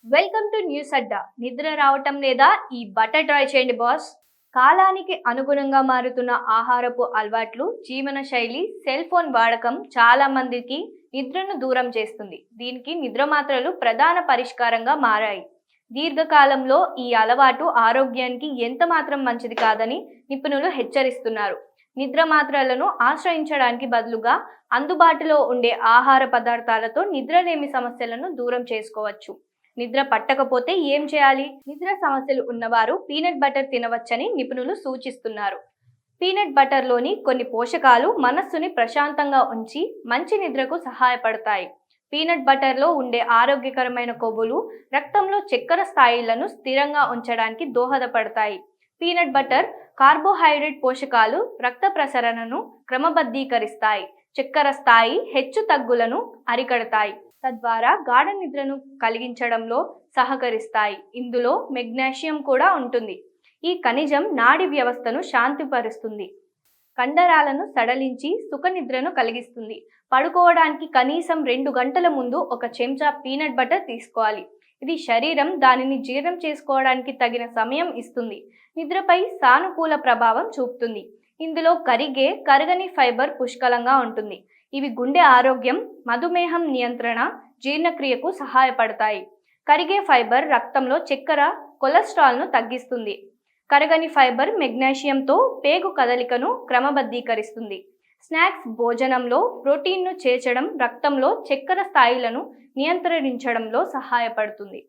Welcome to news అడ్డా. నిద్ర రావటం లేదా? ఈ బటర్ ట్రై చేయండి బాస్. కాలానికి అనుగుణంగా మారుతున్న ఆహారపు అలవాట్లు, జీవన శైలి, సెల్ ఫోన్ వాడకం చాలా మందికి నిద్రను దూరం చేస్తుంది. దీనికి నిద్ర మాత్రలు ప్రధాన పరిష్కారంగా మారాయి. దీర్ఘకాలంలో ఈ అలవాటు ఆరోగ్యానికి ఎంత మాత్రం మంచిది కాదని నిపుణులు హెచ్చరిస్తున్నారు. నిద్ర మాత్రలను ఆశ్రయించడానికి బదులుగా అందుబాటులో ఉండే ఆహార పదార్థాలతో నిద్రలేమి సమస్యలను దూరం చేసుకోవచ్చు. నిద్ర పట్టకపోతే ఏం చేయాలి? నిద్ర సమస్యలు ఉన్నవారు పీనట్ బటర్ తినవచ్చని నిపుణులు సూచిస్తున్నారు. పీనట్ బటర్లోని కొన్ని పోషకాలు మనస్సుని ప్రశాంతంగా ఉంచి మంచి నిద్రకు సహాయపడతాయి. పీనట్ బటర్లో ఉండే ఆరోగ్యకరమైన కొవ్వులు రక్తంలో చక్కెర స్థాయిలను స్థిరంగా ఉంచడానికి దోహదపడతాయి. పీనట్ బటర్ కార్బోహైడ్రేట్ పోషకాలు రక్త ప్రసరణను క్రమబద్ధీకరిస్తాయి, చక్కెర స్థాయి హెచ్చు తగ్గులను అరికడతాయి, తద్వారా గాఢ నిద్రను కలిగించడంలో సహకరిస్తాయి. ఇందులో మెగ్నీషియం కూడా ఉంటుంది. ఈ ఖనిజం నాడీ వ్యవస్థను శాంతిపరుస్తుంది, కండరాలను సడలించి సుఖ నిద్రను కలిగిస్తుంది. పడుకోవడానికి కనీసం 2 గంటల ముందు ఒక చెంచా పీనట్ బటర్ తీసుకోవాలి. ఇది శరీరం దానిని జీర్ణం చేసుకోవడానికి తగిన సమయం ఇస్తుంది, నిద్రపై సానుకూల ప్రభావం చూపుతుంది. ఇందులో కరగని ఫైబర్ పుష్కలంగా ఉంటుంది. ఇవి గుండె ఆరోగ్యం, మధుమేహం నియంత్రణ, జీర్ణక్రియకు సహాయపడతాయి. కరిగే ఫైబర్ రక్తంలో చక్కెర, కొలెస్ట్రాల్ను తగ్గిస్తుంది. కరగని ఫైబర్ మెగ్నీషియంతో పేగు కదలికను క్రమబద్ధీకరిస్తుంది. స్నాక్స్ భోజనంలో ప్రోటీన్ను చేర్చడం రక్తంలో చక్కెర స్థాయిలను నియంత్రించడంలో సహాయపడుతుంది.